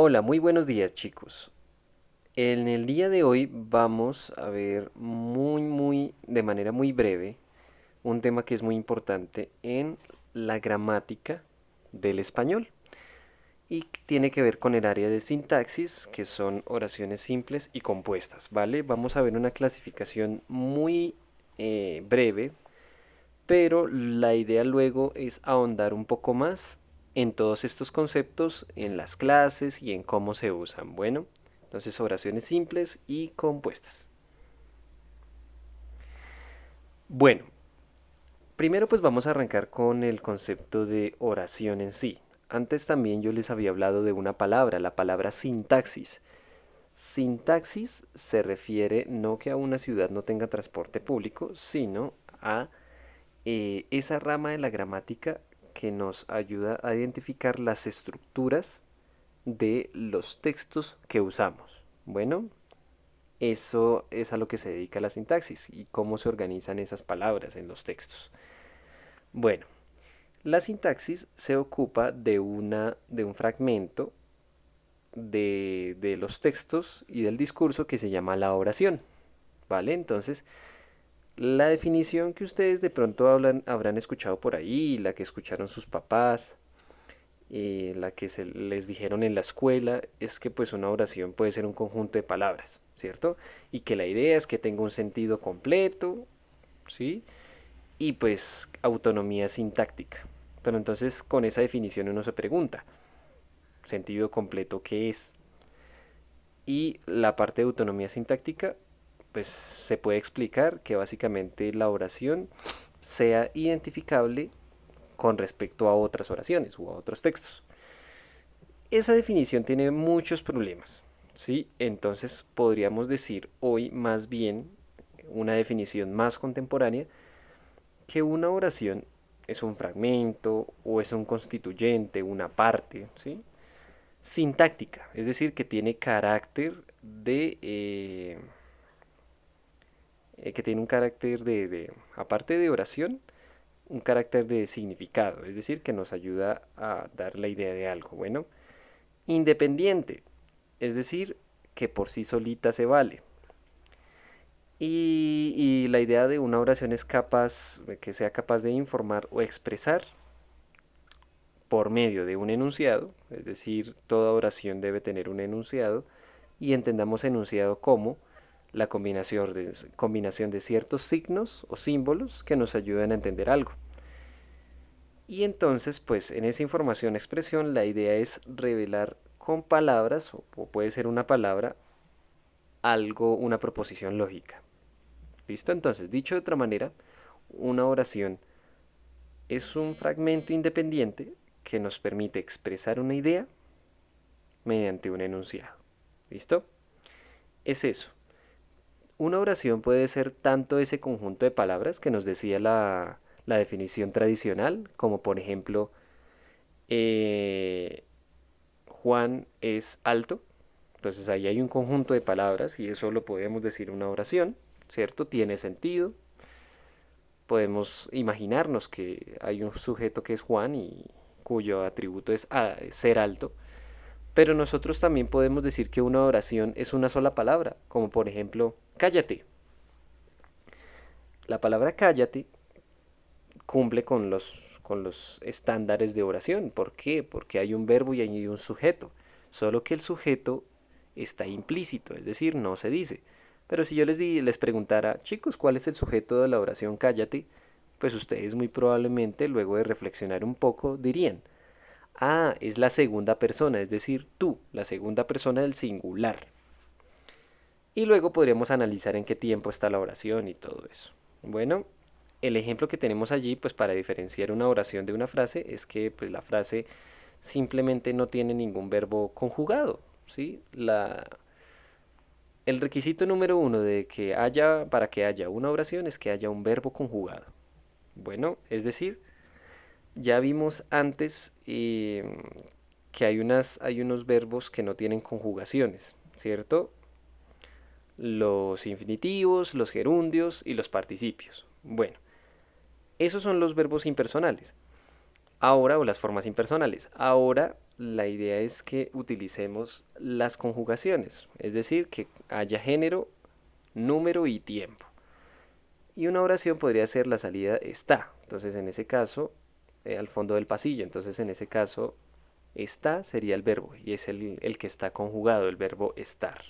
Hola, muy buenos días chicos. En el día de hoy vamos a ver de manera muy breve, un tema que es muy importante en la gramática del español y tiene que ver con el área de sintaxis, que son oraciones simples y compuestas, ¿vale? Vamos a ver una clasificación muy breve, pero la idea luego es ahondar un poco más en todos estos conceptos, en las clases y en cómo se usan. Bueno, entonces oraciones simples y compuestas. Bueno, primero pues vamos a arrancar con el concepto de oración en sí. Antes también yo les había hablado de una palabra, la palabra sintaxis. Sintaxis se refiere no que a una ciudad no tenga transporte público, sino a esa rama de la gramática que nos ayuda a identificar las estructuras de los textos que usamos. Bueno, eso es a lo que se dedica la sintaxis y cómo se organizan esas palabras en los textos. Bueno, la sintaxis se ocupa de un fragmento de los textos y del discurso que se llama la oración. ¿Vale? Entonces, la definición que ustedes de pronto habrán escuchado por ahí, la que escucharon sus papás, la que se les dijeron en la escuela, es que pues una oración puede ser un conjunto de palabras, ¿cierto? Y que la idea es que tenga un sentido completo, ¿sí? Y pues autonomía sintáctica. Pero entonces con esa definición uno se pregunta, ¿sentido completo qué es? Y la parte de autonomía sintáctica, pues se puede explicar que básicamente la oración sea identificable con respecto a otras oraciones u a otros textos. Esa definición tiene muchos problemas, ¿sí? Entonces podríamos decir hoy más bien una definición más contemporánea que una oración es un fragmento o es un constituyente, una parte, ¿sí? Sintáctica, es decir, que tiene carácter que tiene un carácter aparte de oración, un carácter de significado, es decir, que nos ayuda a dar la idea de algo. Bueno, independiente, es decir, que por sí solita se vale. Y la idea de una oración es que sea capaz de informar o expresar por medio de un enunciado, es decir, toda oración debe tener un enunciado, y entendamos enunciado como la combinación de ciertos signos o símbolos que nos ayudan a entender algo. Y entonces, pues en esa información expresión, la idea es revelar con palabras, o puede ser una palabra, algo, una proposición lógica. ¿Listo? Entonces, dicho de otra manera, una oración es un fragmento independiente que nos permite expresar una idea mediante un enunciado. ¿Listo? Es eso. Una oración puede ser tanto ese conjunto de palabras que nos decía la definición tradicional, como por ejemplo, eh, Juan es alto. Entonces ahí hay un conjunto de palabras y eso lo podemos decir una oración, ¿cierto? Tiene sentido. Podemos imaginarnos que hay un sujeto que es Juan y cuyo atributo es ser alto. Pero nosotros también podemos decir que una oración es una sola palabra, como por ejemplo, cállate. La palabra cállate cumple con los estándares de oración. ¿Por qué? Porque hay un verbo y hay un sujeto. Solo que el sujeto está implícito, es decir, no se dice. Pero si yo les preguntara, chicos, ¿cuál es el sujeto de la oración cállate? Pues ustedes muy probablemente, luego de reflexionar un poco, dirían, ah, es la segunda persona, es decir, tú, la segunda persona del singular. Y luego podríamos analizar en qué tiempo está la oración y todo eso. Bueno, el ejemplo que tenemos allí, pues para diferenciar una oración de una frase, es que pues la frase simplemente no tiene ningún verbo conjugado, ¿sí? El requisito número uno para que haya una oración es que haya un verbo conjugado. Bueno, es decir, ya vimos antes que hay unos verbos que no tienen conjugaciones, ¿cierto? Los infinitivos, los gerundios y los participios. Bueno, esos son los verbos impersonales. Ahora, o las formas impersonales. Ahora la idea es que utilicemos las conjugaciones, es decir, que haya género, número y tiempo. Y una oración podría ser la salida está. Entonces, en ese caso, al fondo del pasillo. Entonces, en ese caso, está sería el verbo y es el que está conjugado, el verbo estar.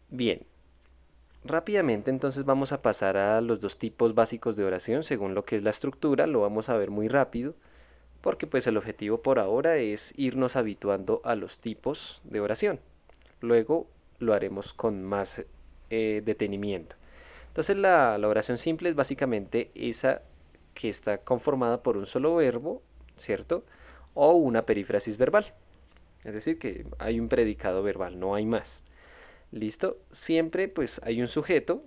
Bien, rápidamente entonces vamos a pasar a los dos tipos básicos de oración según lo que es la estructura. Lo vamos a ver muy rápido porque pues el objetivo por ahora es irnos habituando a los tipos de oración. Luego lo haremos con más detenimiento. Entonces la oración simple es básicamente esa que está conformada por un solo verbo, ¿cierto? O una perífrasis verbal. Es decir, que hay un predicado verbal, no hay más. ¿Listo? Siempre pues hay un sujeto,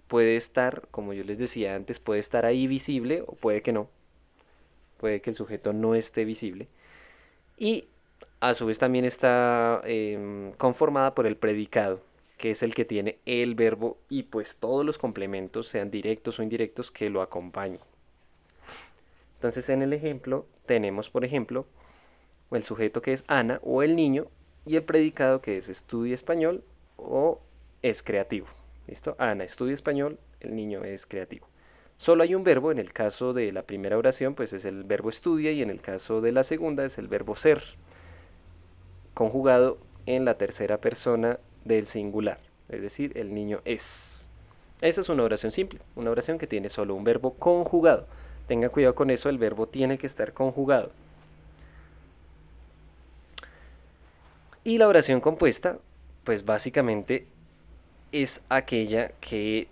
puede estar, como yo les decía antes, puede estar ahí visible o puede que no. Puede que el sujeto no esté visible. Y a su vez también está conformada por el predicado, que es el que tiene el verbo y pues todos los complementos, sean directos o indirectos, que lo acompañen. Entonces en el ejemplo tenemos, por ejemplo, el sujeto que es Ana o el niño y el predicado que es estudia español o es creativo. ¿Listo? Ana estudia español, el niño es creativo. Solo hay un verbo, en el caso de la primera oración pues es el verbo estudia y en el caso de la segunda es el verbo ser, conjugado en la tercera persona del singular, es decir, el niño es. Esa es una oración simple, una oración que tiene solo un verbo conjugado. Tengan cuidado con eso, el verbo tiene que estar conjugado. Y la oración compuesta, pues básicamente es aquella que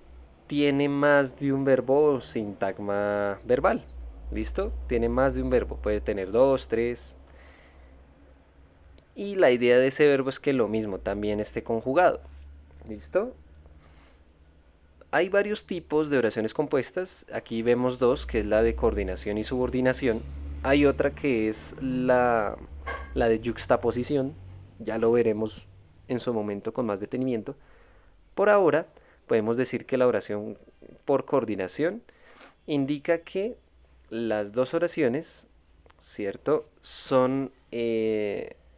tiene más de un verbo o sintagma verbal. ¿Listo? Tiene más de un verbo, puede tener dos, tres. Y la idea de ese verbo es que lo mismo también esté conjugado. ¿Listo? Hay varios tipos de oraciones compuestas. Aquí vemos dos, que es la de coordinación y subordinación. Hay otra que es la de yuxtaposición. Ya lo veremos en su momento con más detenimiento. Por ahora, podemos decir que la oración por coordinación indica que las dos oraciones, ¿cierto? Son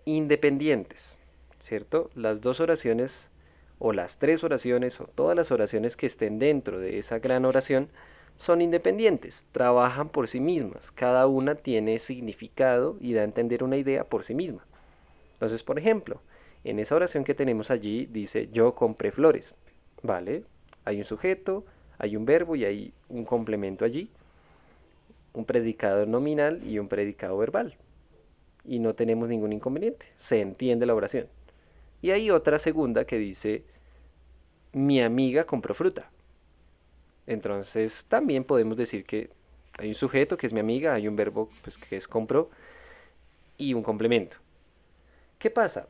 independientes, ¿cierto? Las dos oraciones o las tres oraciones o todas las oraciones que estén dentro de esa gran oración son independientes, trabajan por sí mismas, cada una tiene significado y da a entender una idea por sí misma. Entonces, por ejemplo, en esa oración que tenemos allí dice yo compré flores, ¿vale? Hay un sujeto, hay un verbo y hay un complemento allí, un predicado nominal y un predicado verbal. Y no tenemos ningún inconveniente, se entiende la oración. Y hay otra segunda que dice mi amiga compró fruta. Entonces también podemos decir que hay un sujeto que es mi amiga, hay un verbo pues, que es compró y un complemento. ¿Qué pasa?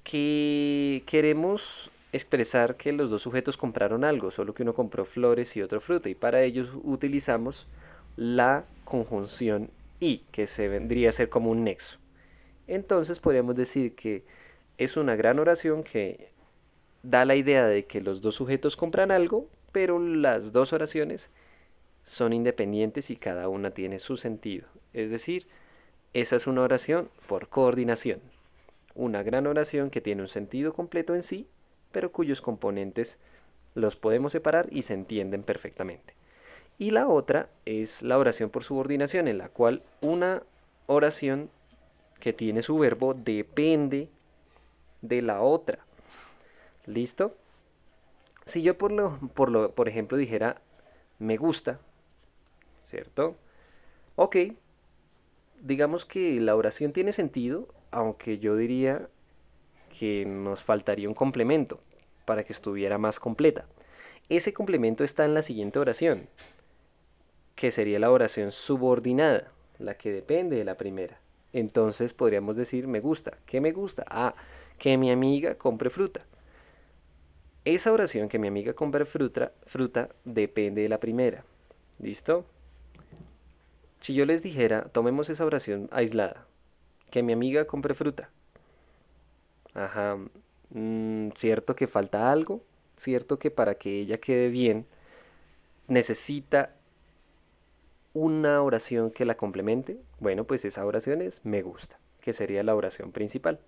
Que queremos expresar que los dos sujetos compraron algo, solo que uno compró flores y otro fruta, y para ello utilizamos la conjunción y, que se vendría a ser como un nexo. Entonces podríamos decir que es una gran oración que da la idea de que los dos sujetos compran algo, pero las dos oraciones son independientes y cada una tiene su sentido. Es decir, esa es una oración por coordinación. Una gran oración que tiene un sentido completo en sí, pero cuyos componentes los podemos separar y se entienden perfectamente. Y la otra es la oración por subordinación, en la cual una oración que tiene su verbo depende de la otra. ¿Listo? Si yo por ejemplo dijera me gusta, ¿cierto? Ok, digamos que la oración tiene sentido, aunque yo diría que nos faltaría un complemento para que estuviera más completa. Ese complemento está en la siguiente oración, que sería la oración subordinada, la que depende de la primera. Entonces podríamos decir me gusta. ¿Qué me gusta? Ah, que mi amiga compre fruta. Esa oración que mi amiga compre fruta depende de la primera. ¿Listo? Si yo les dijera, tomemos esa oración aislada, que mi amiga compre fruta. Ajá, cierto que falta algo, cierto que para que ella quede bien necesita una oración que la complemente, bueno, pues esa oración es me gusta, que sería la oración principal.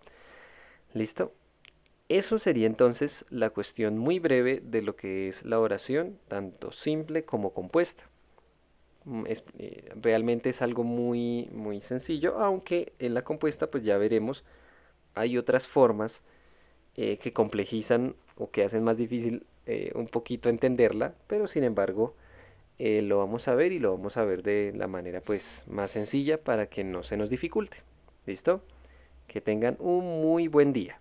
¿Listo? Eso sería entonces la cuestión muy breve de lo que es la oración, tanto simple como compuesta. Realmente es algo muy sencillo, aunque en la compuesta pues ya veremos, hay otras formas que complejizan o que hacen más difícil un poquito entenderla, pero sin embargo lo vamos a ver y lo vamos a ver de la manera pues más sencilla para que no se nos dificulte. ¿Listo? Que tengan un muy buen día.